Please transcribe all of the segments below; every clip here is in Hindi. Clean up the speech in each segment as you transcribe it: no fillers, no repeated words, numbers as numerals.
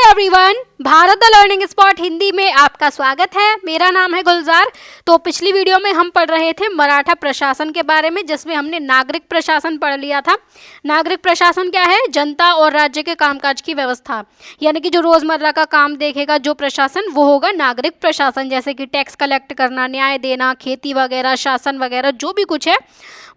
Everyone, Bharat the learning spot Hindi में आपका स्वागत है। मेरा नाम है गुलजार। तो पिछली वीडियो में हम पढ़ रहे थे मराठा प्रशासन के बारे में, जिसमें हमने नागरिक प्रशासन पढ़ लिया था। नागरिक प्रशासन क्या है? जनता और राज्य के कामकाज की व्यवस्था, यानी कि जो रोजमर्रा का काम देखेगा जो प्रशासन, वो होगा नागरिक प्रशासन। जैसे कि टैक्स कलेक्ट करना, न्याय देना, खेती वगैरह, शासन वगैरह जो भी कुछ है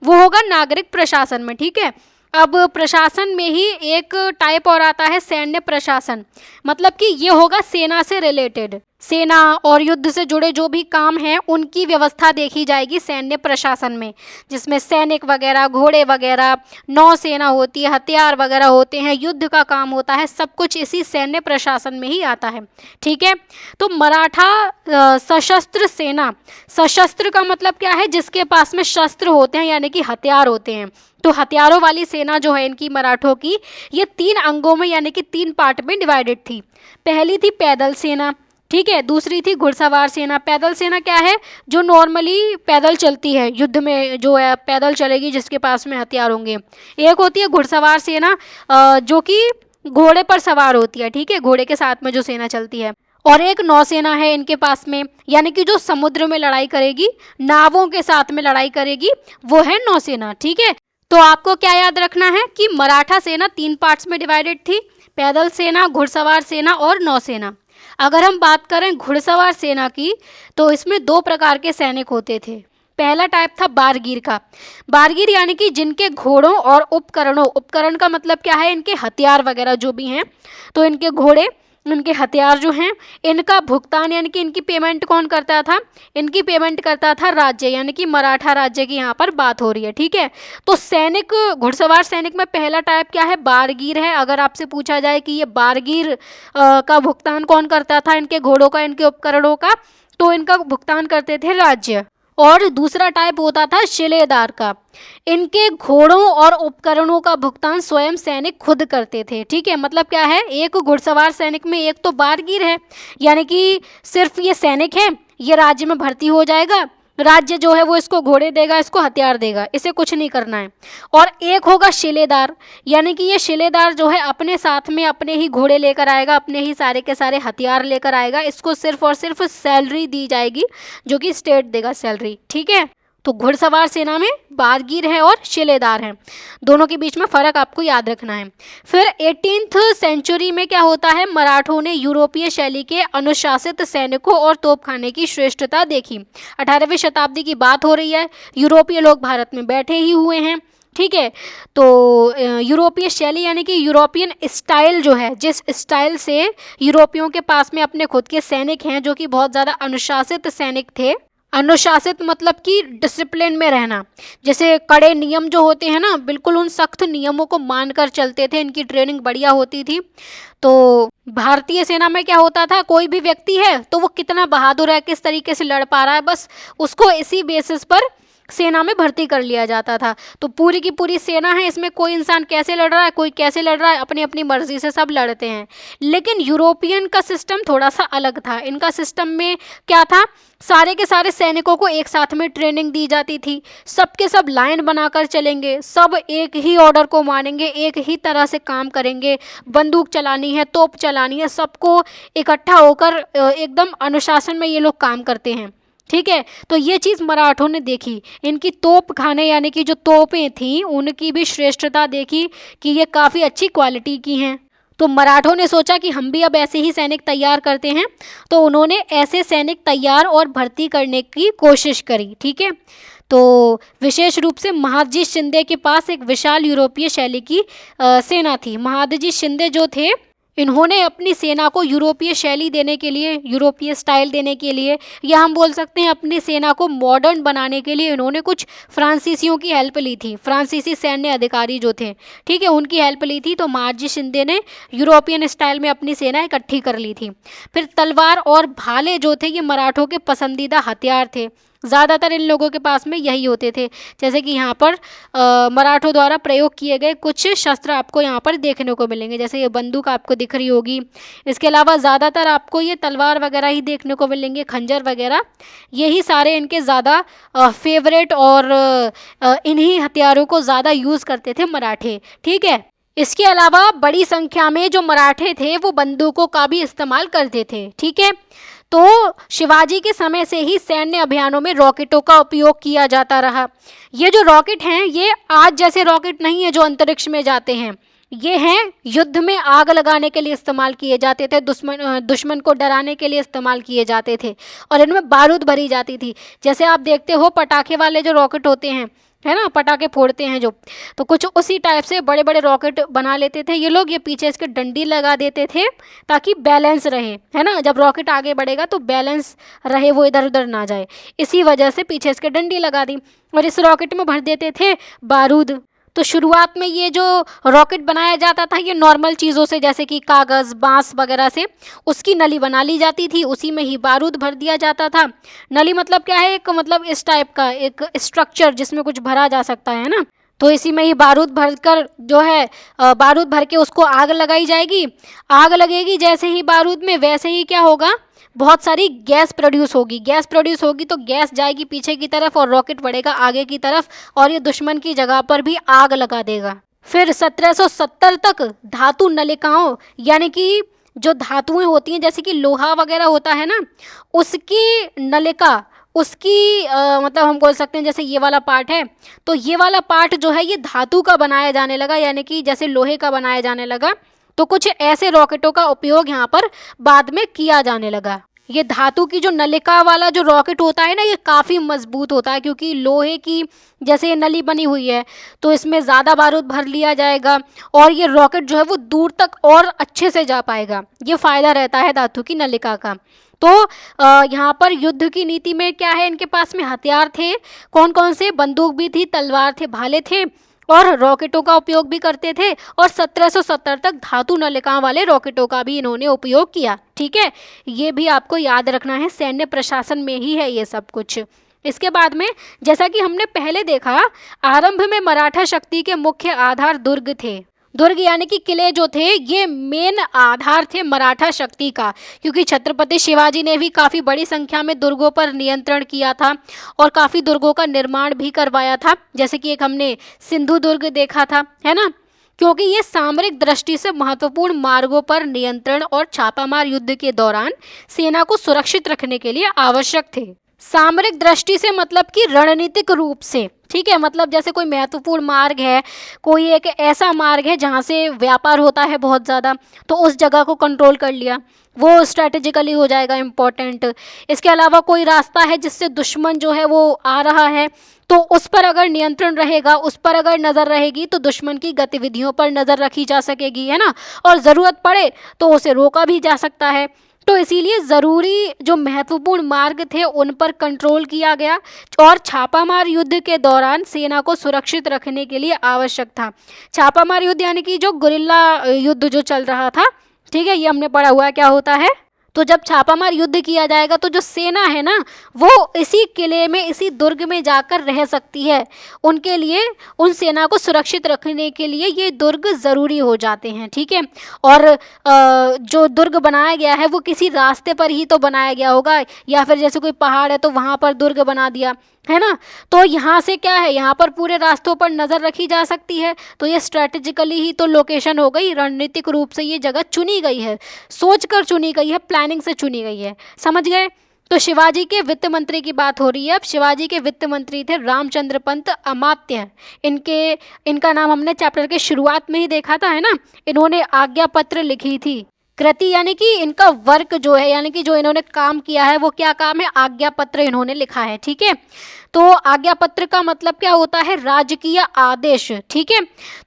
वो होगा नागरिक प्रशासन में। ठीक है। अब प्रशासन में ही एक टाइप और आता है सैन्य प्रशासन, मतलब कि ये होगा सेना से रिलेटेड। सेना और युद्ध से जुड़े जो भी काम हैं उनकी व्यवस्था देखी जाएगी सैन्य प्रशासन में, जिसमें सैनिक वगैरह, घोड़े वगैरह, नौसेना होती है, हथियार वगैरह होते हैं, युद्ध का काम होता है, सब कुछ इसी सैन्य प्रशासन में ही आता है। ठीक है। तो मराठा सशस्त्र सेना, सशस्त्र का मतलब क्या है? जिसके पास में शस्त्र होते हैं, यानी कि हथियार होते हैं। तो हथियारों वाली सेना जो है इनकी, मराठों की, ये 3 अंगों में यानी कि 3 पार्ट में डिवाइडेड थी। पहली थी पैदल सेना, ठीक है। दूसरी थी घुड़सवार सेना। पैदल सेना क्या है? जो नॉर्मली पैदल चलती है, युद्ध में जो है पैदल चलेगी, जिसके पास में हथियार होंगे। एक होती है घुड़सवार सेना, जो कि घोड़े पर सवार होती है। ठीक है, घोड़े के साथ में जो सेना चलती है। और एक नौसेना है इनके पास में, यानी कि जो समुद्र में लड़ाई करेगी, नावों के साथ में लड़ाई करेगी, वो है नौसेना। ठीक है। तो आपको क्या याद रखना है कि मराठा सेना 3 पार्ट्स में डिवाइडेड थी: पैदल सेना, घुड़सवार सेना और नौसेना। अगर हम बात करें घुड़सवार सेना की, तो इसमें 2 प्रकार के सैनिक होते थे। पहला टाइप था बारगीर का। बारगीर यानी कि जिनके घोड़ों और उपकरणों, उपकरण का मतलब क्या है? इनके हथियार वगैरह जो भी हैं, तो इनके घोड़े, इनके हथियार जो हैं, इनका भुगतान यानी कि इनकी पेमेंट कौन करता था? इनकी पेमेंट करता था राज्य, यानी कि मराठा राज्य की यहाँ पर बात हो रही है। ठीक है। तो सैनिक, घुड़सवार सैनिक में पहला टाइप क्या है? बारगीर है। अगर आपसे पूछा जाए कि ये बारगीर का भुगतान कौन करता था, इनके घोड़ों का, इनके उपकरणों का, तो इनका भुगतान करते थे राज्य। और दूसरा टाइप होता था शिलेदार का। इनके घोड़ों और उपकरणों का भुगतान स्वयं सैनिक खुद करते थे। ठीक है। मतलब क्या है? एक घुड़सवार सैनिक में एक तो बारगीर है, यानी कि सिर्फ ये सैनिक है, ये राज्य में भर्ती हो जाएगा, राज्य जो है वो इसको घोड़े देगा, इसको हथियार देगा, इसे कुछ नहीं करना है। और एक होगा शिलेदार, यानी कि ये शिलेदार जो है अपने साथ में अपने ही घोड़े लेकर आएगा, अपने ही सारे के सारे हथियार लेकर आएगा, इसको सिर्फ और सिर्फ सैलरी दी जाएगी, जो कि स्टेट देगा सैलरी। ठीक है। तो घुड़सवार सेना में बारगीर है और शिलेदार है, दोनों के बीच में फ़र्क आपको याद रखना है। फिर 18th सेंचुरी में क्या होता है? मराठों ने यूरोपीय शैली के अनुशासित सैनिकों और तोपखाने की श्रेष्ठता देखी। 18वीं शताब्दी की बात हो रही है, यूरोपीय लोग भारत में बैठे ही हुए हैं। ठीक है। तो यूरोपीय शैली यानी कि यूरोपियन स्टाइल जो है, जिस स्टाइल से यूरोपियों के पास में अपने खुद के सैनिक हैं, जो कि बहुत ज़्यादा अनुशासित सैनिक थे। अनुशासित मतलब कि डिसिप्लिन में रहना, जैसे कड़े नियम जो होते हैं ना, बिल्कुल उन सख्त नियमों को मानकर चलते थे। इनकी ट्रेनिंग बढ़िया होती थी। तो भारतीय सेना में क्या होता था? कोई भी व्यक्ति है तो वो कितना बहादुर है, किस तरीके से लड़ पा रहा है, बस उसको इसी बेसिस पर सेना में भर्ती कर लिया जाता था। तो पूरी की पूरी सेना है, इसमें कोई इंसान कैसे लड़ रहा है, कोई कैसे लड़ रहा है, अपनी अपनी मर्जी से सब लड़ते हैं। लेकिन यूरोपियन का सिस्टम थोड़ा सा अलग था। इनका सिस्टम में क्या था? सारे के सारे सैनिकों को एक साथ में ट्रेनिंग दी जाती थी। सबके सब लाइन बनाकर चलेंगे, सब एक ही ऑर्डर को मानेंगे, एक ही तरह से काम करेंगे। बंदूक चलानी है, तोप चलानी है, सबको इकट्ठा होकर एकदम अनुशासन में ये लोग काम करते हैं। ठीक है। तो ये चीज़ मराठों ने देखी। इनकी तोप खाने यानी कि जो तोपें थीं, उनकी भी श्रेष्ठता देखी कि ये काफ़ी अच्छी क्वालिटी की हैं। तो मराठों ने सोचा कि हम भी अब ऐसे ही सैनिक तैयार करते हैं, तो उन्होंने ऐसे सैनिक तैयार और भर्ती करने की कोशिश करी। ठीक है। तो विशेष रूप से महादजी शिंदे के पास एक विशाल यूरोपीय शैली की सेना थी। महादजी शिंदे जो थे, इन्होंने अपनी सेना को यूरोपीय शैली देने के लिए, यूरोपीय स्टाइल देने के लिए, या हम बोल सकते हैं अपनी सेना को मॉडर्न बनाने के लिए, इन्होंने कुछ फ्रांसीसियों की हेल्प ली थी। फ्रांसीसी सैन्य अधिकारी जो थे, ठीक है, उनकी हेल्प ली थी। तो महादजी शिंदे ने यूरोपियन स्टाइल में अपनी सेना इकट्ठी कर ली थी। फिर तलवार और भाले जो थे, ये मराठों के पसंदीदा हथियार थे। ज़्यादातर इन लोगों के पास में यही होते थे। जैसे कि यहाँ पर मराठों द्वारा प्रयोग किए गए कुछ शस्त्र आपको यहाँ पर देखने को मिलेंगे, जैसे ये बंदूक आपको दिख रही होगी। इसके अलावा ज़्यादातर आपको ये तलवार वगैरह ही देखने को मिलेंगे, खंजर वगैरह, यही सारे इनके ज़्यादा फेवरेट और इन्हीं हथियारों को ज़्यादा यूज़ करते थे मराठे। ठीक है। इसके अलावा बड़ी संख्या में जो मराठे थे वो बंदूकों का भी इस्तेमाल करते थे। ठीक है, तो शिवाजी के समय से ही सैन्य अभियानों में रॉकेटों का उपयोग किया जाता रहा। ये जो रॉकेट हैं ये आज जैसे रॉकेट नहीं है जो अंतरिक्ष में जाते हैं, ये हैं युद्ध में आग लगाने के लिए इस्तेमाल किए जाते थे, दुश्मन को डराने के लिए इस्तेमाल किए जाते थे, और इनमें बारूद भरी जाती थी। जैसे आप देखते हो पटाखे वाले जो रॉकेट होते हैं, है ना, पटाखे फोड़ते हैं जो, तो कुछ उसी टाइप से बड़े बड़े रॉकेट बना लेते थे ये लोग। ये पीछे इसके डंडी लगा देते थे ताकि बैलेंस रहे, है ना, जब रॉकेट आगे बढ़ेगा तो बैलेंस रहे, वो इधर उधर ना जाए। इसी वजह से पीछे इसके डंडी लगा दी और इस रॉकेट में भर देते थे बारूद। तो शुरुआत में ये जो रॉकेट बनाया जाता था ये नॉर्मल चीज़ों से, जैसे कि कागज़, बांस वगैरह से उसकी नली बना ली जाती थी, उसी में ही बारूद भर दिया जाता था। नली मतलब क्या है, एक मतलब इस टाइप का एक स्ट्रक्चर जिसमें कुछ भरा जा सकता है ना, तो इसी में ही बारूद भरकर जो है बारूद भर के उसको आग लगाई जाएगी। आग लगेगी जैसे ही बारूद में, वैसे ही क्या होगा, बहुत सारी गैस प्रोड्यूस होगी। गैस प्रोड्यूस होगी तो गैस जाएगी पीछे की तरफ और रॉकेट बढ़ेगा आगे की तरफ और ये दुश्मन की जगह पर भी आग लगा देगा। फिर 1770 तक धातु नलिकाओं, यानी कि जो धातुएं होती हैं जैसे कि लोहा वगैरह होता है ना, उसकी नलिका, उसकी मतलब हम बोल सकते हैं जैसे ये वाला पार्ट है, तो ये वाला पार्ट जो है ये धातु का बनाया जाने लगा, यानी कि जैसे लोहे का बनाया जाने लगा। तो कुछ ऐसे रॉकेटों का उपयोग यहाँ पर बाद में किया जाने लगा। ये धातु की जो नलिका वाला जो रॉकेट होता है ना, ये काफ़ी मजबूत होता है क्योंकि लोहे की जैसे ये नली बनी हुई है तो इसमें ज़्यादा बारूद भर लिया जाएगा और ये रॉकेट जो है वो दूर तक और अच्छे से जा पाएगा। ये फ़ायदा रहता है धातु की नलिका का। तो यहाँ पर युद्ध की नीति में क्या है, इनके पास में हथियार थे, कौन कौन से, बंदूक भी थी, तलवार थे, भाले थे और रॉकेटों का उपयोग भी करते थे। और 1770 तक धातु नलिकाओं वाले रॉकेटों का भी इन्होंने उपयोग किया। ठीक है, ये भी आपको याद रखना है, सैन्य प्रशासन में ही है ये सब कुछ। इसके बाद में जैसा कि हमने पहले देखा, आरंभ में मराठा शक्ति के मुख्य आधार दुर्ग थे। दुर्ग यानी कि किले जो थे ये मेन आधार थे मराठा शक्ति का, क्योंकि छत्रपति शिवाजी ने भी काफ़ी बड़ी संख्या में दुर्गों पर नियंत्रण किया था और काफ़ी दुर्गों का निर्माण भी करवाया था। जैसे कि एक हमने सिंधु दुर्ग देखा था, है ना, क्योंकि ये सामरिक दृष्टि से महत्वपूर्ण मार्गों पर नियंत्रण और छापामार युद्ध के दौरान सेना को सुरक्षित रखने के लिए आवश्यक थे। सामरिक दृष्टि से मतलब कि रणनीतिक रूप से, ठीक है, मतलब जैसे कोई महत्वपूर्ण मार्ग है, कोई एक ऐसा मार्ग है जहाँ से व्यापार होता है बहुत ज़्यादा, तो उस जगह को कंट्रोल कर लिया, वो स्ट्रैटेजिकली हो जाएगा इम्पोर्टेंट। इसके अलावा कोई रास्ता है जिससे दुश्मन जो है वो आ रहा है, तो उस पर अगर नियंत्रण रहेगा, उस पर अगर नज़र रहेगी तो दुश्मन की गतिविधियों पर नज़र रखी जा सकेगी, है ना, और ज़रूरत पड़े तो उसे रोका भी जा सकता है। तो इसीलिए ज़रूरी जो महत्वपूर्ण मार्ग थे उन पर कंट्रोल किया गया और छापामार युद्ध के दौरान सेना को सुरक्षित रखने के लिए आवश्यक था। छापामार युद्ध यानी कि जो गुरिल्ला युद्ध जो चल रहा था, ठीक है, ये हमने पढ़ा हुआ है क्या होता है। तो जब छापामार युद्ध किया जाएगा तो जो सेना है ना वो इसी किले में, इसी दुर्ग में जाकर रह सकती है। उनके लिए, उन सेना को सुरक्षित रखने के लिए ये दुर्ग ज़रूरी हो जाते हैं। ठीक है, और जो दुर्ग बनाया गया है वो किसी रास्ते पर ही तो बनाया गया होगा, या फिर जैसे कोई पहाड़ है तो वहाँ पर दुर्ग बना दिया, है ना। तो यहाँ से क्या है, यहाँ पर पूरे रास्तों पर नज़र रखी जा सकती है। तो ये स्ट्रैटेजिकली ही तो लोकेशन हो गई, रणनीतिक रूप से ये जगह चुनी गई है, सोचकर चुनी गई है, प्लानिंग से चुनी गई है, समझ गए। तो शिवाजी के वित्त मंत्री की बात हो रही है। अब शिवाजी के वित्त मंत्री थे रामचंद्र पंत अमात्य। इनका नाम हमने चैप्टर के शुरुआत में ही देखा था, है ना। इन्होंने आज्ञा पत्र लिखी थी। कृति यानी कि इनका वर्क जो है, यानी कि जो इन्होंने काम किया है वो क्या काम है, आज्ञा पत्र इन्होंने लिखा है। ठीक है, तो आज्ञा पत्र का मतलब क्या होता है, राजकीय आदेश। ठीक है,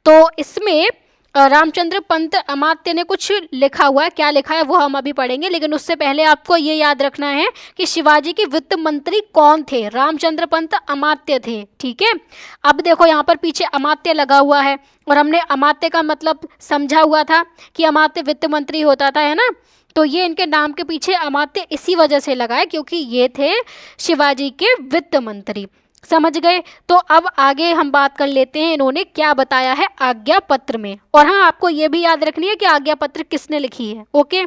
तो इसमें रामचंद्र पंत अमात्य ने कुछ लिखा हुआ है, क्या लिखा है वो हम अभी पढ़ेंगे, लेकिन उससे पहले आपको ये याद रखना है कि शिवाजी के वित्त मंत्री कौन थे, रामचंद्र पंत अमात्य थे। ठीक है, अब देखो यहाँ पर पीछे अमात्य लगा हुआ है और हमने अमात्य का मतलब समझा हुआ था कि अमात्य वित्त मंत्री होता था, है ना। तो ये इनके नाम के पीछे अमात्य इसी वजह से लगा है क्योंकि ये थे शिवाजी के वित्त मंत्री, समझ गए। तो अब आगे हम बात कर लेते हैं इन्होंने क्या बताया है आज्ञा पत्र में। और हाँ, आपको ये भी याद रखनी है कि आज्ञा पत्र किसने लिखी है। ओके,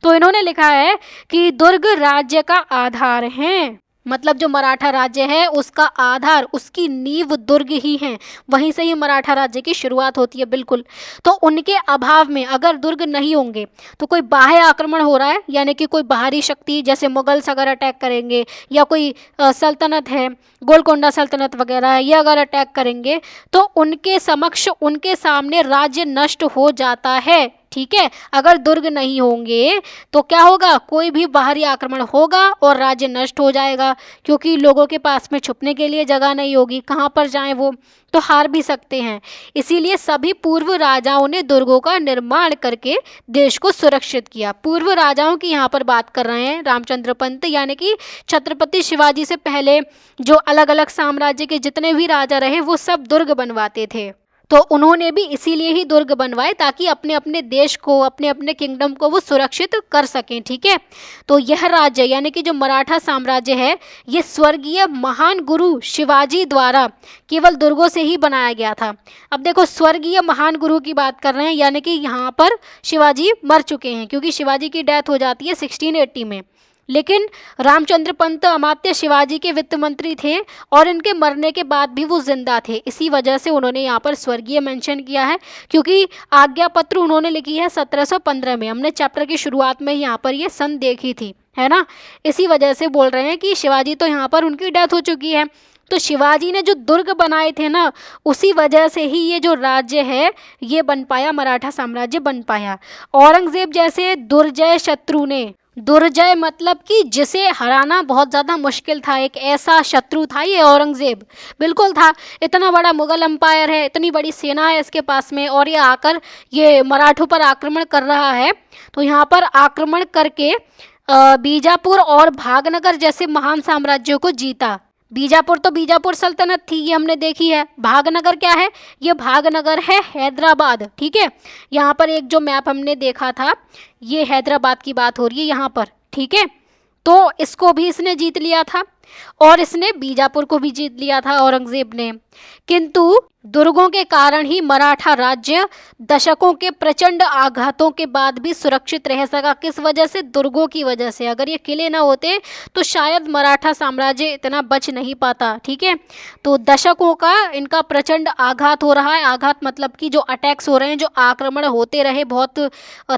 तो इन्होंने लिखा है कि दुर्ग राज्य का आधार हैं। मतलब जो मराठा राज्य है उसका आधार, उसकी नींव दुर्ग ही है, वहीं से ही मराठा राज्य की शुरुआत होती है। बिल्कुल। तो उनके अभाव में अगर दुर्ग नहीं होंगे तो कोई बाह्य आक्रमण हो रहा है, यानी कि कोई बाहरी शक्ति जैसे मुगल्स अगर अटैक करेंगे या कोई सल्तनत है, गोलकोंडा सल्तनत वगैरह है, ये अगर अटैक करेंगे तो उनके समक्ष, उनके सामने राज्य नष्ट हो जाता है। ठीक है, अगर दुर्ग नहीं होंगे तो क्या होगा, कोई भी बाहरी आक्रमण होगा और राज्य नष्ट हो जाएगा, क्योंकि लोगों के पास में छुपने के लिए जगह नहीं होगी, कहाँ पर जाएं वो, तो हार भी सकते हैं। इसीलिए सभी पूर्व राजाओं ने दुर्गों का निर्माण करके देश को सुरक्षित किया। पूर्व राजाओं की यहाँ पर बात कर रहे हैं रामचंद्र पंत, यानी कि छत्रपति शिवाजी से पहले जो अलग अलग साम्राज्य के जितने भी राजा रहे वो सब दुर्ग बनवाते थे। तो उन्होंने भी इसीलिए ही दुर्ग बनवाए ताकि अपने अपने देश को, अपने अपने किंगडम को वो सुरक्षित कर सकें। ठीक है, तो यह राज्य यानी कि जो मराठा साम्राज्य है ये स्वर्गीय महान गुरु शिवाजी द्वारा केवल दुर्गों से ही बनाया गया था। अब देखो, स्वर्गीय महान गुरु की बात कर रहे हैं, यानी कि यहाँ पर शिवाजी मर चुके हैं, क्योंकि शिवाजी की डेथ हो जाती है 1680 में। लेकिन रामचंद्र पंत अमात्य शिवाजी के वित्त मंत्री थे और इनके मरने के बाद भी वो जिंदा थे, इसी वजह से उन्होंने यहाँ पर स्वर्गीय मेंशन किया है, क्योंकि आज्ञा पत्र उन्होंने लिखी है 1715 में। हमने चैप्टर की शुरुआत में यहाँ पर ये सन देखी थी, है ना, इसी वजह से बोल रहे हैं कि शिवाजी तो यहाँ पर उनकी डेथ हो चुकी है। तो शिवाजी ने जो दुर्ग बनाए थे ना, उसी वजह से ही ये जो राज्य है ये बन पाया, मराठा साम्राज्य बन पाया। औरंगजेब जैसे दुर्जय शत्रु ने, दुर्जय मतलब कि जिसे हराना बहुत ज़्यादा मुश्किल था, एक ऐसा शत्रु था ये औरंगजेब, बिल्कुल था। इतना बड़ा मुगल एम्पायर है, इतनी बड़ी सेना है इसके पास में, और ये आकर ये मराठों पर आक्रमण कर रहा है। तो यहाँ पर आक्रमण करके बीजापुर और भागनगर जैसे महान साम्राज्यों को जीता। बीजापुर तो बीजापुर सल्तनत थी, ये हमने देखी है। भागनगर क्या है, ये भागनगर है हैदराबाद। ठीक है, यहाँ पर एक जो मैप हमने देखा था ये हैदराबाद की बात हो रही है यहाँ पर। ठीक है, तो इसको भी इसने जीत लिया था और इसने बीजापुर को भी जीत लिया था औरंगजेब ने। किंतु दुर्गों के कारण ही मराठा राज्य दशकों के प्रचंड आघातों के बाद भी सुरक्षित रह सका। किस वजह से, दुर्गों की वजह से। अगर ये किले ना होते तो शायद मराठा साम्राज्य इतना बच नहीं पाता। ठीक है, तो दशकों का इनका प्रचंड आघात हो रहा है। आघात मतलब कि जो अटैक्स हो रहे हैं, जो आक्रमण होते रहे, बहुत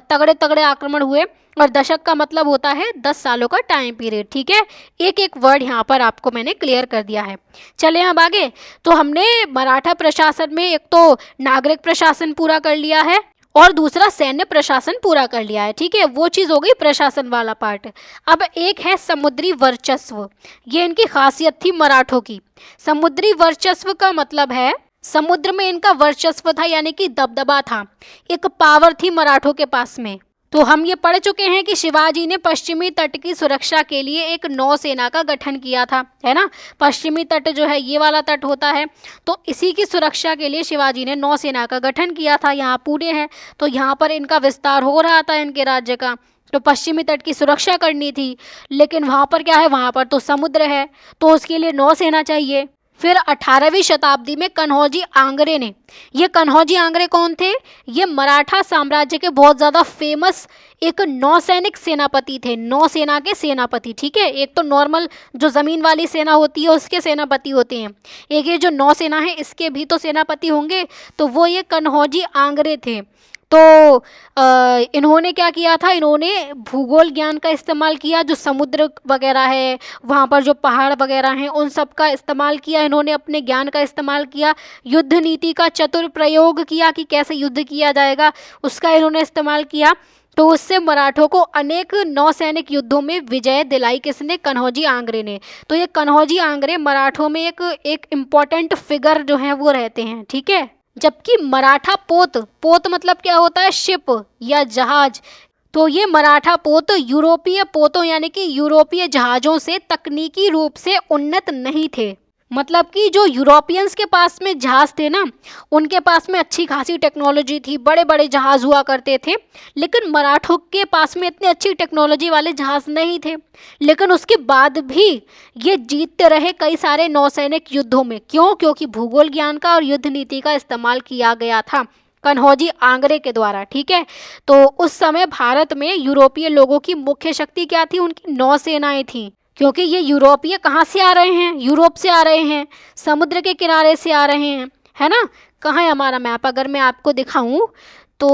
तगड़े तगड़े आक्रमण हुए, और दशक का मतलब होता है 10 सालों का टाइम पीरियड। ठीक है, एक एक वर्ड यहाँ पर आपको मैंने क्लियर कर दिया है। चले अब आगे। तो हमने मराठा प्रशासन में एक तो नागरिक प्रशासन पूरा कर लिया है और दूसरा सैन्य प्रशासन पूरा कर लिया है। ठीक है, वो चीज़ हो गई प्रशासन वाला पार्ट। अब एक है समुद्री वर्चस्व, ये इनकी खासियत थी मराठों की। समुद्री वर्चस्व का मतलब है समुद्र में इनका वर्चस्व था, यानी कि दबदबा था, एक पावर थी मराठों के पास में। तो हम ये पढ़ चुके हैं कि शिवाजी ने पश्चिमी तट की सुरक्षा के लिए एक नौसेना का गठन किया था, है ना। पश्चिमी तट जो है ये वाला तट होता है, तो इसी की सुरक्षा के लिए शिवाजी ने नौसेना का गठन किया था। यहाँ पुणे है तो यहाँ पर इनका विस्तार हो रहा था इनके राज्य का, तो पश्चिमी तट की सुरक्षा करनी थी। लेकिन वहाँ पर क्या है, वहाँ पर तो समुद्र है, तो उसके लिए नौसेना चाहिए। फिर 18वीं शताब्दी में कन्हौजी आंग्रे ने, ये कन्हौजी आंग्रे कौन थे, ये मराठा साम्राज्य के बहुत ज़्यादा फेमस एक नौसैनिक सेनापति थे, नौसेना के सेनापति। ठीक है, एक तो नॉर्मल जो ज़मीन वाली सेना होती है उसके सेनापति होते हैं, एक ये जो नौसेना है इसके भी तो सेनापति होंगे, तो वो ये कन्हौजी आंग्रे थे। तो इन्होंने क्या किया था, इन्होंने भूगोल ज्ञान का इस्तेमाल किया, जो समुद्र वगैरह है, वहाँ पर जो पहाड़ वगैरह हैं, उन सब का इस्तेमाल किया इन्होंने, अपने ज्ञान का इस्तेमाल किया। युद्ध नीति का चतुर प्रयोग किया कि कैसे युद्ध किया जाएगा, उसका इन्होंने इस्तेमाल किया। तो उससे मराठों को अनेक नौसैनिक युद्धों में विजय दिलाई, किसने, कन्हौजी आंग्रे ने। तो ये कन्हौजी आंग्रे मराठों में एक इम्पॉर्टेंट फिगर जो है वो रहते हैं। ठीक है, जबकि मराठा पोत, पोत मतलब क्या होता है, शिप या जहाज, तो ये मराठा पोत यूरोपीय पोतों यानी कि यूरोपीय जहाज़ों से तकनीकी रूप से उन्नत नहीं थे। मतलब कि जो यूरोपियंस के पास में जहाज़ थे ना, उनके पास में अच्छी खासी टेक्नोलॉजी थी, बड़े बड़े जहाज़ हुआ करते थे, लेकिन मराठों के पास में इतनी अच्छी टेक्नोलॉजी वाले जहाज़ नहीं थे। लेकिन उसके बाद भी ये जीतते रहे कई सारे नौसैनिक युद्धों में। क्यों? क्योंकि भूगोल ज्ञान का और युद्ध नीति का इस्तेमाल किया गया था कन्हौजी आंग्रे के द्वारा। ठीक है, तो उस समय भारत में यूरोपीय लोगों की मुख्य शक्ति क्या थी, उनकी नौसेनाएं थी। क्योंकि ये यूरोपीय कहाँ से आ रहे हैं, यूरोप से आ रहे हैं, समुद्र के किनारे से आ रहे हैं, है ना। कहाँ है हमारा मैप, अगर मैं आपको दिखाऊं तो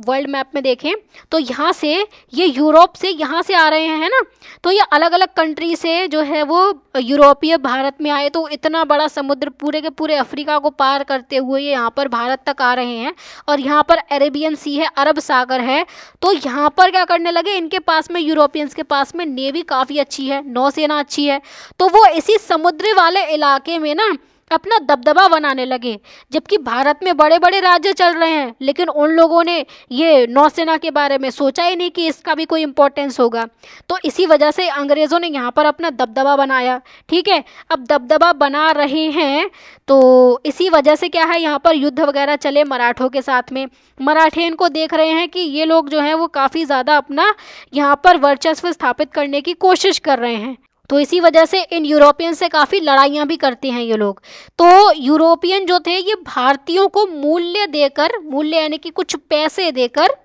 वर्ल्ड मैप में देखें तो यहाँ से ये यूरोप से यहाँ से आ रहे हैं, है ना। तो ये अलग अलग कंट्री से जो है वो यूरोपीय भारत में आए, तो इतना बड़ा समुद्र पूरे के पूरे अफ्रीका को पार करते हुए ये यहाँ पर भारत तक आ रहे हैं। और यहाँ पर अरेबियन सी है, अरब सागर है। तो यहाँ पर क्या करने लगे, इनके पास में, यूरोपियंस के पास में नेवी काफ़ी अच्छी है, नौसेना अच्छी है, तो वो इसी समुद्र वाले इलाके में ना अपना दबदबा बनाने लगे। जबकि भारत में बड़े बड़े राज्य चल रहे हैं, लेकिन उन लोगों ने ये नौसेना के बारे में सोचा ही नहीं कि इसका भी कोई इम्पोर्टेंस होगा। तो इसी वजह से अंग्रेज़ों ने यहाँ पर अपना दबदबा बनाया। ठीक है, अब दबदबा बना रहे हैं तो इसी वजह से क्या है, यहाँ पर युद्ध वगैरह चले मराठों के साथ में। मराठे इनको देख रहे हैं कि ये लोग जो हैं वो काफ़ी ज़्यादा अपना यहाँ पर वर्चस्व स्थापित करने की कोशिश कर रहे हैं। तो इसी वजह से इन यूरोपियन से काफ़ी लड़ाइयाँ भी करते हैं ये लोग। तो यूरोपियन जो थे ये भारतीयों को मूल्य देकर, मूल्य यानी कि कुछ पैसे देकर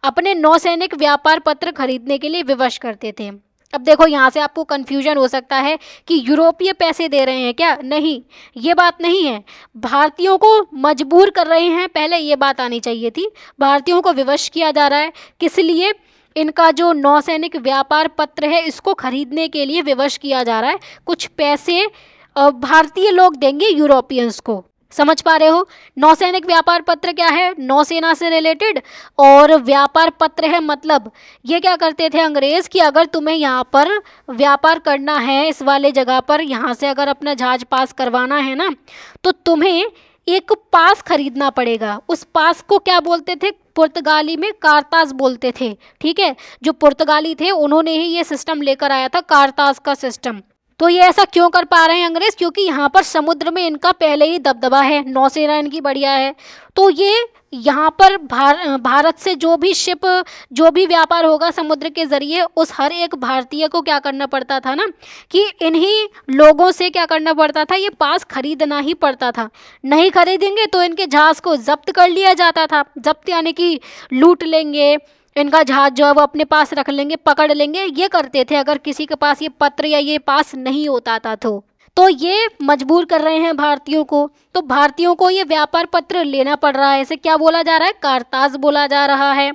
अपने नौसैनिक व्यापार पत्र खरीदने के लिए विवश करते थे। अब देखो यहाँ से आपको कन्फ्यूजन हो सकता है कि यूरोपीय पैसे दे रहे हैं क्या, नहीं, ये बात नहीं है। भारतीयों को मजबूर कर रहे हैं, पहले ये बात आनी चाहिए थी। भारतीयों को विवश किया जा रहा है, किस लिए, इनका जो नौसैनिक व्यापार पत्र है इसको खरीदने के लिए विवश किया जा रहा है। कुछ पैसे भारतीय लोग देंगे यूरोपियंस को, समझ पा रहे हो। नौसैनिक व्यापार पत्र क्या है, नौसेना से रिलेटेड, और व्यापार पत्र है मतलब ये क्या करते थे अंग्रेज़ कि अगर तुम्हें यहाँ पर व्यापार करना है, इस वाले जगह पर यहाँ से अगर अपना जहाज पास करवाना है ना, तो तुम्हें एक पास खरीदना पड़ेगा। उस पास को क्या बोलते थे, पुर्तगाली में कारताज बोलते थे। ठीक है, जो पुर्तगाली थे उन्होंने ही ये सिस्टम लेकर आया था, कारताज का सिस्टम। तो ये ऐसा क्यों कर पा रहे हैं अंग्रेज, क्योंकि यहाँ पर समुद्र में इनका पहले ही दबदबा है, नौसेना इनकी बढ़िया है। तो ये यहाँ पर भारत से जो भी शिप, जो भी व्यापार होगा समुद्र के ज़रिए, उस हर एक भारतीय को क्या करना पड़ता था ना, कि इन्हीं लोगों से क्या करना पड़ता था, ये पास खरीदना ही पड़ता था। नहीं खरीदेंगे तो इनके जहाज़ को जब्त कर लिया जाता था। जब्त यानी कि लूट लेंगे, इनका जहाज जो है वो अपने पास रख लेंगे, पकड़ लेंगे, ये करते थे अगर किसी के पास ये पत्र या ये पास नहीं होता था। तो ये मजबूर कर रहे हैं भारतीयों को। तो भारतीयों को ये व्यापार पत्र लेना पड़ रहा है। इसे क्या बोला जा रहा है, कारताज बोला जा रहा है।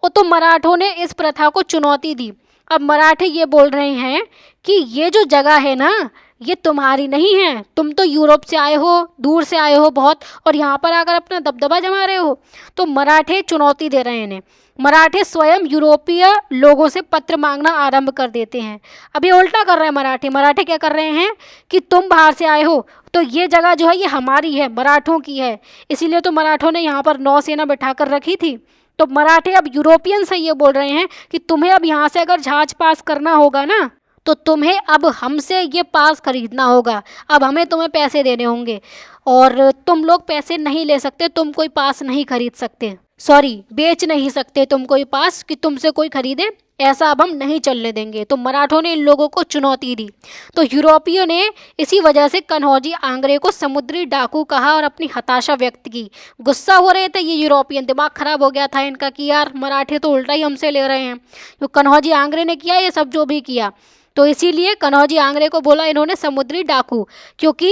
और तो मराठों ने इस प्रथा को चुनौती दी। अब मराठे ये बोल रहे हैं कि ये जो जगह है ना, ये तुम्हारी नहीं है, तुम तो यूरोप से आए हो, दूर से आए हो बहुत, और यहाँ पर आकर अपना दबदबा जमा रहे हो। तो मराठे चुनौती दे रहे हैं इन्हें। मराठे स्वयं यूरोपीय लोगों से पत्र मांगना आरंभ कर देते हैं। अभी उल्टा कर रहे हैं मराठे। मराठे क्या कर रहे हैं कि तुम बाहर से आए हो, तो ये जगह जो है ये हमारी है, मराठों की है, इसीलिए तो मराठों ने यहाँ पर नौसेना बैठा कर रखी थी। तो मराठे अब यूरोपियन से ये बोल रहे हैं कि तुम्हें अब यहाँ से अगर जहाज पास करना होगा ना, तो तुम्हें अब हमसे ये पास खरीदना होगा, अब हमें तुम्हें पैसे देने होंगे, और तुम लोग पैसे नहीं ले सकते, तुम कोई पास नहीं खरीद सकते, सॉरी बेच नहीं सकते तुम कोई पास कि तुमसे कोई खरीदे, ऐसा अब हम नहीं चलने देंगे। तो मराठों ने इन लोगों को चुनौती दी। तो यूरोपियों ने इसी वजह से कन्हौजी आंग्रे को समुद्री डाकू कहा और अपनी हताशा व्यक्त की। गुस्सा हो रहे थे ये यूरोपियन, दिमाग खराब हो गया था इनका कि यार मराठे तो उल्टा ही हमसे ले रहे हैं। तो कन्हौजी आंग्रे ने किया ये सब जो भी किया, तो इसीलिए कन्हौजी आंग्रे को बोला इन्होंने समुद्री डाकू, क्योंकि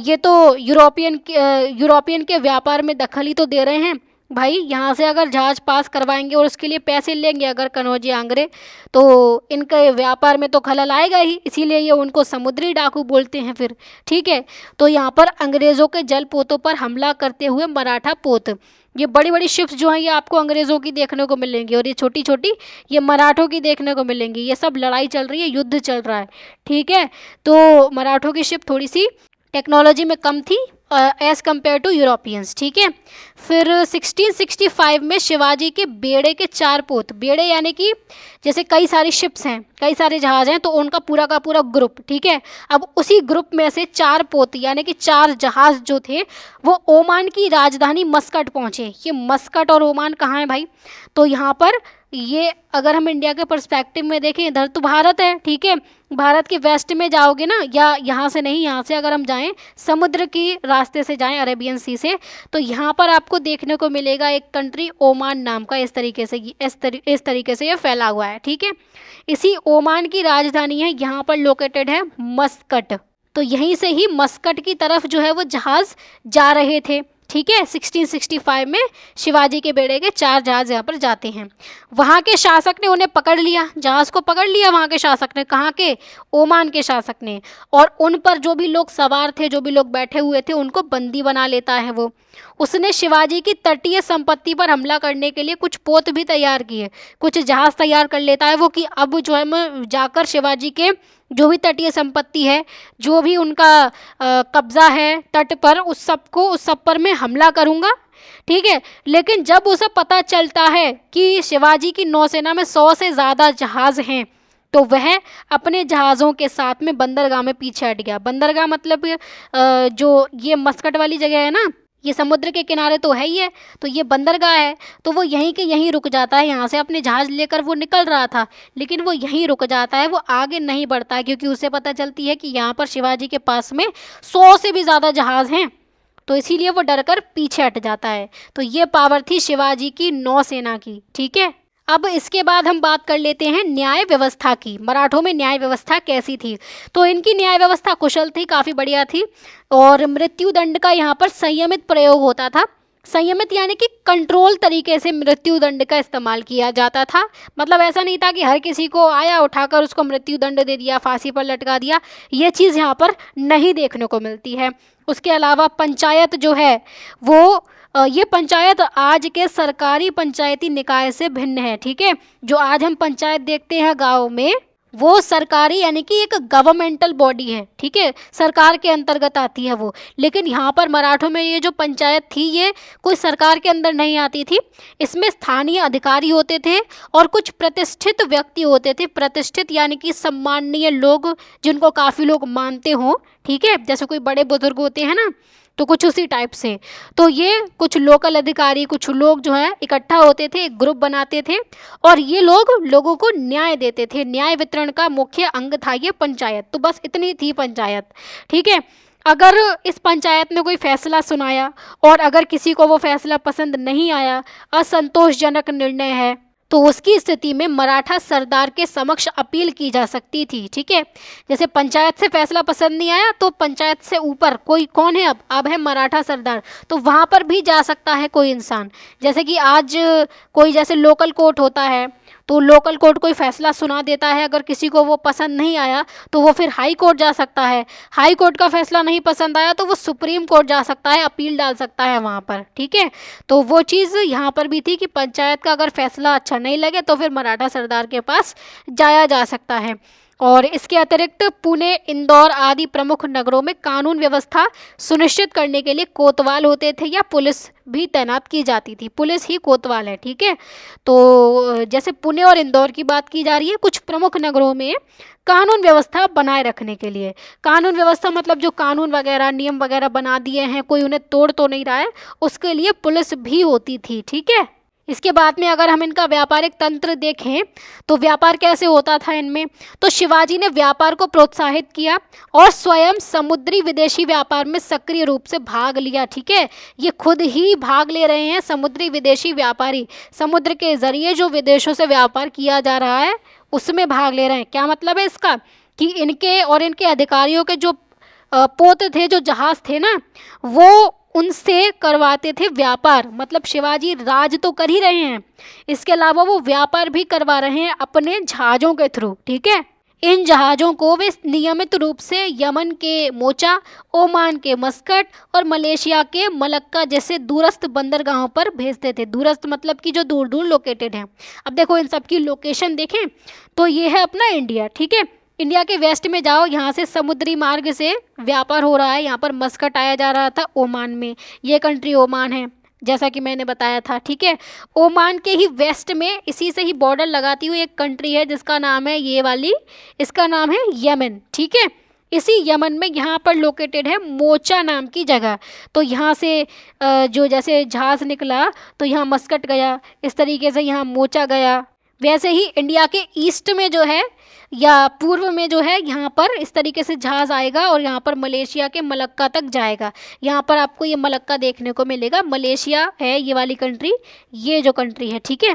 ये तो यूरोपियन के व्यापार में दखल ही तो दे रहे हैं भाई। यहाँ से अगर जहाज पास करवाएंगे और उसके लिए पैसे लेंगे अगर कन्हौजी आंग्रे, तो इनके व्यापार में तो खलल आएगा ही, इसीलिए ये उनको समुद्री डाकू बोलते हैं फिर। ठीक है, तो यहाँ पर अंग्रेज़ों के जलपोतों पर हमला करते हुए मराठा पोत, ये बड़ी बड़ी शिप्स जो हैं ये आपको अंग्रेज़ों की देखने को मिलेंगी, और ये छोटी छोटी ये मराठों की देखने को मिलेंगी। ये सब लड़ाई चल रही है, युद्ध चल रहा है। ठीक है, तो मराठों की शिप थोड़ी सी टेक्नोलॉजी में कम थी एज़ कम्पेयर टू यूरोपियंस। ठीक है, फिर 1665 में शिवाजी के बेड़े के 4 पोत, बेड़े यानी कि जैसे कई सारी शिप्स हैं, कई सारे जहाज हैं, तो उनका पूरा का पूरा ग्रुप। ठीक है, अब उसी ग्रुप में से 4 पोत यानी कि 4 जहाज जो थे वो ओमान की राजधानी मस्कट पहुँचे। ये मस्कट और ओमान कहाँ है भाई, तो यहाँ पर ये अगर हम इंडिया के पर्सपेक्टिव में देखें, इधर तो भारत है, ठीक है। भारत के वेस्ट में जाओगे ना, या यहाँ से नहीं, यहाँ से अगर हम जाएं समुद्र की रास्ते से जाएं अरेबियन सी से, तो यहाँ पर आपको देखने को मिलेगा एक कंट्री ओमान नाम का। इस तरीके से ये फैला हुआ है, ठीक है। इसी ओमान की राजधानी है यहाँ पर लोकेटेड है मस्कट। तो यहीं से ही मस्कट की तरफ जो है वो जहाज़ जा रहे थे, ठीक है। 1665 में शिवाजी के बेड़े के 4 जहाज़ यहाँ पर जाते हैं। वहाँ के शासक ने उन्हें पकड़ लिया, जहाज़ को पकड़ लिया वहाँ के शासक ने। कहाँ के? ओमान के शासक ने। और उन पर जो भी लोग सवार थे, जो भी लोग बैठे हुए थे, उनको बंदी बना लेता है वो। उसने शिवाजी की तटीय संपत्ति पर हमला करने के लिए कुछ पोत भी तैयार किए, कुछ जहाज़ तैयार कर लेता है वो, कि अब जो है मैं जाकर शिवाजी के जो भी तटीय संपत्ति है, जो भी उनका कब्जा है तट पर, उस सब पर मैं हमला करूँगा, ठीक है। लेकिन जब उसे पता चलता है कि शिवाजी की नौसेना में 100 से ज़्यादा जहाज़ हैं, तो वह अपने जहाज़ों के साथ में बंदरगाह में पीछे हट गया। बंदरगाह मतलब जो ये मस्कट वाली जगह है ना, ये समुद्र के किनारे तो है ही है, तो ये बंदरगाह है, तो वो यहीं के यहीं रुक जाता है। यहाँ से अपने जहाज़ लेकर वो निकल रहा था, लेकिन वो यहीं रुक जाता है, वो आगे नहीं बढ़ता है, क्योंकि उसे पता चलती है कि यहाँ पर शिवाजी के पास में 100 से भी ज़्यादा जहाज़ हैं, तो इसीलिए वो डरकर पीछे हट जाता है। तो ये पावर थी शिवाजी की नौसेना की, ठीक है। अब इसके बाद हम बात कर लेते हैं न्याय व्यवस्था की। मराठों में न्याय व्यवस्था कैसी थी? तो इनकी न्याय व्यवस्था कुशल थी, काफ़ी बढ़िया थी, और मृत्यु दंड का यहाँ पर संयमित प्रयोग होता था। संयमित यानी कि कंट्रोल तरीके से मृत्यु दंड का इस्तेमाल किया जाता था। मतलब ऐसा नहीं था कि हर किसी को आया उठाकर उसको मृत्यु दंड दे दिया, फांसी पर लटका दिया। ये चीज़ यहाँ पर नहीं देखने को मिलती है। उसके अलावा पंचायत जो है वो ये पंचायत आज के सरकारी पंचायती निकाय से भिन्न है, ठीक है। जो आज हम पंचायत देखते हैं गाँव में, वो सरकारी यानी कि एक गवर्नमेंटल बॉडी है, ठीक है, सरकार के अंतर्गत आती है वो। लेकिन यहाँ पर मराठों में ये जो पंचायत थी, ये कोई सरकार के अंदर नहीं आती थी। इसमें स्थानीय अधिकारी होते थे और कुछ प्रतिष्ठित व्यक्ति होते थे। प्रतिष्ठित यानी कि सम्माननीय लोग, जिनको काफ़ी लोग मानते हों, ठीक है, जैसे कोई बड़े बुजुर्ग होते हैं ना, तो कुछ उसी टाइप से। तो ये कुछ लोकल अधिकारी, कुछ लोग जो है इकट्ठा होते थे, एक ग्रुप बनाते थे, और ये लोग लोगों को न्याय देते थे। न्याय वितरण का मुख्य अंग था ये पंचायत। तो बस इतनी थी पंचायत, ठीक है। अगर इस पंचायत ने कोई फैसला सुनाया और अगर किसी को वो फैसला पसंद नहीं आया, असंतोषजनक निर्णय है, तो उसकी स्थिति में मराठा सरदार के समक्ष अपील की जा सकती थी, ठीक है। जैसे पंचायत से फैसला पसंद नहीं आया, तो पंचायत से ऊपर कोई कौन है, अब है मराठा सरदार, तो वहाँ पर भी जा सकता है कोई इंसान। जैसे कि आज कोई जैसे लोकल कोर्ट होता है, तो लोकल कोर्ट कोई फैसला सुना देता है, अगर किसी को वो पसंद नहीं आया तो वो फिर हाई कोर्ट जा सकता है। हाई कोर्ट का फैसला नहीं पसंद आया तो वो सुप्रीम कोर्ट जा सकता है, अपील डाल सकता है वहाँ पर, ठीक है। तो वो चीज़ यहाँ पर भी थी कि पंचायत का अगर फैसला अच्छा नहीं लगे तो फिर मराठा सरदार के पास जाया जा सकता है। और इसके अतिरिक्त पुणे, इंदौर आदि प्रमुख नगरों में कानून व्यवस्था सुनिश्चित करने के लिए कोतवाल होते थे या पुलिस भी तैनात की जाती थी। पुलिस ही कोतवाल है, ठीक है। तो जैसे पुणे और इंदौर की बात की जा रही है, कुछ प्रमुख नगरों में कानून व्यवस्था बनाए रखने के लिए। कानून व्यवस्था मतलब जो कानून वगैरह, नियम वगैरह बना दिए हैं, कोई उन्हें तोड़ तो नहीं रहा है, उसके लिए पुलिस भी होती थी, ठीक है। इसके बाद में अगर हम इनका व्यापारिक तंत्र देखें तो व्यापार कैसे होता था इनमें, तो शिवाजी ने व्यापार को प्रोत्साहित किया और स्वयं समुद्री विदेशी व्यापार में सक्रिय रूप से भाग लिया, ठीक है। ये खुद ही भाग ले रहे हैं, समुद्री विदेशी व्यापारी, समुद्र के जरिए जो विदेशों से व्यापार किया जा रहा है उसमें भाग ले रहे हैं। क्या मतलब है इसका, कि इनके और इनके अधिकारियों के जो पोत थे, जो जहाज थे ना, वो उनसे करवाते थे व्यापार। मतलब शिवाजी राज तो कर ही रहे हैं, इसके अलावा वो व्यापार भी करवा रहे हैं अपने जहाज़ों के थ्रू, ठीक है। इन जहाज़ों को वे नियमित रूप से यमन के मोचा, ओमान के मस्कट और मलेशिया के मलक्का जैसे दूरस्थ बंदरगाहों पर भेजते थे। दूरस्थ मतलब कि जो दूर दूर लोकेटेड हैं। अब देखो इन सब की लोकेशन देखें तो ये है अपना इंडिया, ठीक है। इंडिया के वेस्ट में जाओ, यहाँ से समुद्री मार्ग से व्यापार हो रहा है, यहाँ पर मस्कट आया जा रहा था ओमान में, ये कंट्री ओमान है जैसा कि मैंने बताया था, ठीक है। ओमान के ही वेस्ट में इसी से ही बॉर्डर लगाती हुई एक कंट्री है जिसका नाम है ये वाली, इसका नाम है यमन, ठीक है। इसी यमन में यहाँ पर लोकेटेड है मोचा नाम की जगह। तो यहाँ से जो जैसे जहाज़ निकला तो यहाँ मस्कट गया, इस तरीके से यहाँ मोचा गया, वैसे ही इंडिया के ईस्ट में जो है या पूर्व में जो है यहाँ पर इस तरीके से जहाज़ आएगा और यहाँ पर मलेशिया के मलक्का तक जाएगा। यहाँ पर आपको ये मलक्का देखने को मिलेगा, मलेशिया है ये वाली कंट्री, ये जो कंट्री है, ठीक है।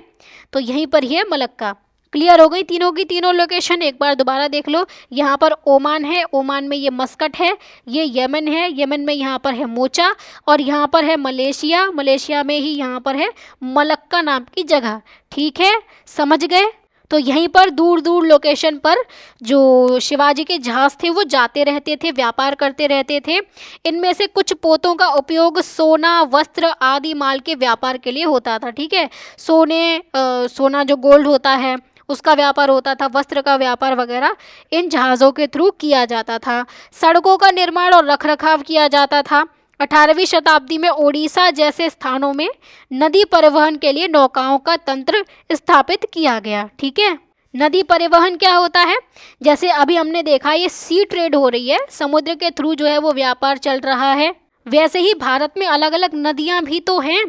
तो यहीं पर ही है मलक्का। क्लियर हो गई तीनों की तीनों लोकेशन, एक बार दोबारा देख लो। यहाँ पर ओमान है, ओमान में ये मस्कट है, ये यमन है, यमन में यहाँ पर है मोचा, और यहाँ पर है मलेशिया, मलेशिया में ही यहाँ पर है मलक्का नाम की जगह। ठीक है, समझ गए। तो यहीं पर दूर दूर लोकेशन पर जो शिवाजी के जहाज़ थे वो जाते रहते थे, व्यापार करते रहते थे। इनमें से कुछ पोतों का उपयोग सोना, वस्त्र आदि माल के व्यापार के लिए होता था। ठीक है, सोना जो गोल्ड होता है उसका व्यापार होता था, वस्त्र का व्यापार वगैरह इन जहाज़ों के थ्रू किया जाता था। सड़कों का निर्माण और रखरखाव किया जाता था। 18वीं शताब्दी में ओडिशा जैसे स्थानों में नदी परिवहन के लिए नौकाओं का तंत्र स्थापित किया गया। ठीक है, नदी परिवहन क्या होता है, जैसे अभी हमने देखा ये सी ट्रेड हो रही है, समुद्र के थ्रू जो है वो व्यापार चल रहा है। वैसे ही भारत में अलग अलग नदियां भी तो हैं,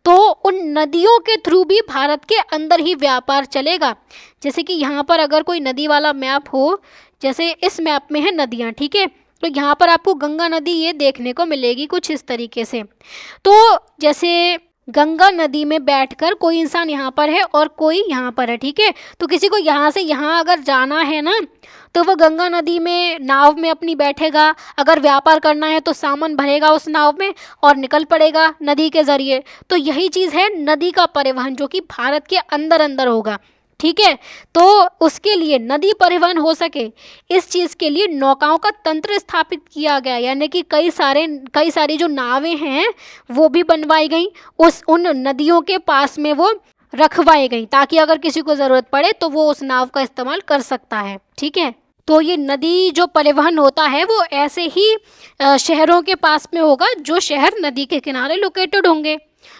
तो उन नदियों के थ्रू भी भारत के अंदर ही व्यापार चलेगा। जैसे कि यहाँ पर अगर कोई नदी वाला मैप हो, जैसे इस मैप में है नदियाँ, ठीक है, तो यहाँ पर आपको गंगा नदी ये देखने को मिलेगी कुछ इस तरीके से। तो जैसे गंगा नदी में बैठकर कोई इंसान यहाँ पर है और कोई यहाँ पर है, ठीक है, तो किसी को यहाँ से यहाँ अगर जाना है ना, तो वह गंगा नदी में नाव में अपनी बैठेगा, अगर व्यापार करना है तो सामान भरेगा उस नाव में और निकल पड़ेगा नदी के ज़रिए। तो यही चीज़ है नदी का परिवहन, जो कि भारत के अंदर अंदर होगा। ठीक है, तो उसके लिए नदी परिवहन हो सके इस चीज़ के लिए नौकाओं का तंत्र स्थापित किया गया, यानी कि कई सारी जो नावें हैं वो भी बनवाई गई, उन नदियों के पास में वो रखवाई गई, ताकि अगर किसी को ज़रूरत पड़े तो वो उस नाव का इस्तेमाल कर सकता है। ठीक है, तो ये नदी जो परिवहन होता है वो ऐसे ही शहरों के पास में होगा जो शहर नदी के किनारे लोकेटेड होंगे।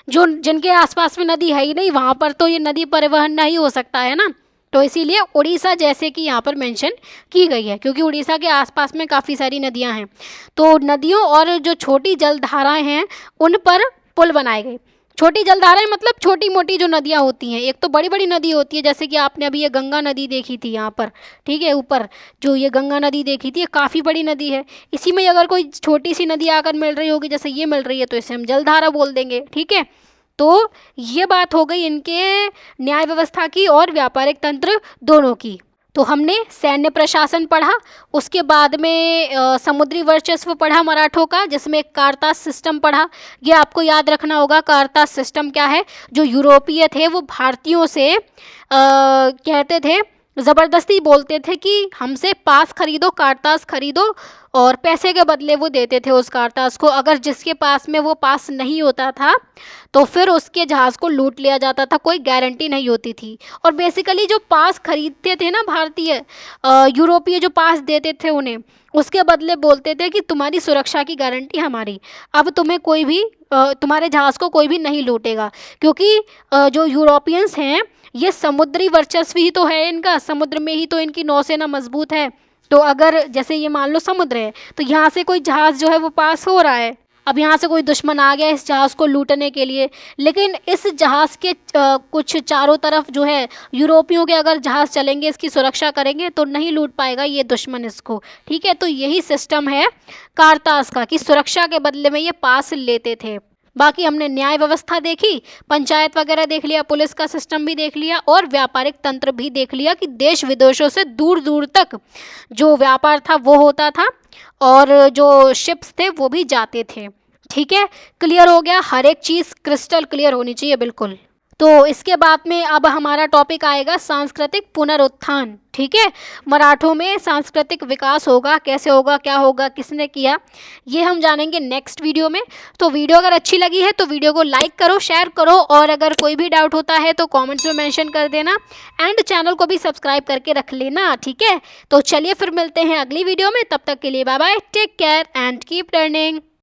जो जिनके आसपास में नदी है ही नहीं, वहाँ पर तो ये नदी परिवहन नहीं हो सकता है ना। तो इसीलिए उड़ीसा जैसे कि यहाँ पर मेंशन की गई है, क्योंकि उड़ीसा के आसपास में काफ़ी सारी नदियाँ हैं। तो नदियों और जो छोटी जलधाराएँ हैं उन पर पुल बनाए गए। छोटी जलधाराएं मतलब छोटी मोटी जो नदियाँ होती हैं, एक तो बड़ी बड़ी नदी होती है, जैसे कि आपने अभी ये गंगा नदी देखी थी यहाँ पर, ठीक है, ऊपर जो ये गंगा नदी देखी थी ये काफ़ी बड़ी नदी है। इसी में अगर कोई छोटी सी नदी आकर मिल रही होगी, जैसे ये मिल रही है, तो इसे हम जलधारा बोल देंगे। ठीक है, तो ये बात हो गई इनके न्याय व्यवस्था की और व्यापारिक तंत्र दोनों की। तो हमने सैन्य प्रशासन पढ़ा, उसके बाद में समुद्री वर्चस्व पढ़ा मराठों का, जिसमें कारताज सिस्टम पढ़ा। ये आपको याद रखना होगा, कारताज सिस्टम क्या है। जो यूरोपीय थे वो भारतीयों से कहते थे, ज़बरदस्ती बोलते थे कि हमसे पास खरीदो, कारताज खरीदो, और पैसे के बदले वो देते थे उस कारताज को। अगर जिसके पास में वो पास नहीं होता था तो फिर उसके जहाज़ को लूट लिया जाता था, कोई गारंटी नहीं होती थी। और बेसिकली जो पास खरीदते थे ना भारतीय, यूरोपीय जो पास देते थे उन्हें, उसके बदले बोलते थे कि तुम्हारी सुरक्षा की गारंटी हमारी, अब तुम्हें कोई भी तुम्हारे जहाज़ को कोई भी नहीं लूटेगा। क्योंकि जो यूरोपियंस हैं ये समुद्री वर्चस्व ही तो है इनका, समुद्र में ही तो इनकी नौसेना मजबूत है। तो अगर जैसे ये मान लो समुद्र है, तो यहाँ से कोई जहाज़ जो है वो पास हो रहा है, अब यहाँ से कोई दुश्मन आ गया इस जहाज़ को लूटने के लिए, लेकिन इस जहाज़ के कुछ चारों तरफ जो है यूरोपियों के अगर जहाज़ चलेंगे, इसकी सुरक्षा करेंगे, तो नहीं लूट पाएगा ये दुश्मन इसको। ठीक है, तो यही सिस्टम है कारताज का कि सुरक्षा के बदले में ये पास लेते थे। बाकी हमने न्याय व्यवस्था देखी, पंचायत वगैरह देख लिया, पुलिस का सिस्टम भी देख लिया, और व्यापारिक तंत्र भी देख लिया कि देश विदेशों से दूर दूर तक जो व्यापार था वो होता था, और जो शिप्स थे वो भी जाते थे। ठीक है, क्लियर हो गया, हर एक चीज़ क्रिस्टल क्लियर होनी चाहिए बिल्कुल। तो इसके बाद में अब हमारा टॉपिक आएगा सांस्कृतिक पुनरुत्थान। ठीक है, मराठों में सांस्कृतिक विकास होगा, कैसे होगा, क्या होगा, किसने किया, ये हम जानेंगे नेक्स्ट वीडियो में। तो वीडियो अगर अच्छी लगी है तो वीडियो को लाइक करो, शेयर करो, और अगर कोई भी डाउट होता है तो कमेंट्स में मेंशन कर देना, एंड चैनल को भी सब्सक्राइब करके रख लेना। ठीक है, तो चलिए फिर मिलते हैं अगली वीडियो में, तब तक के लिए bye bye, take care and keep learning.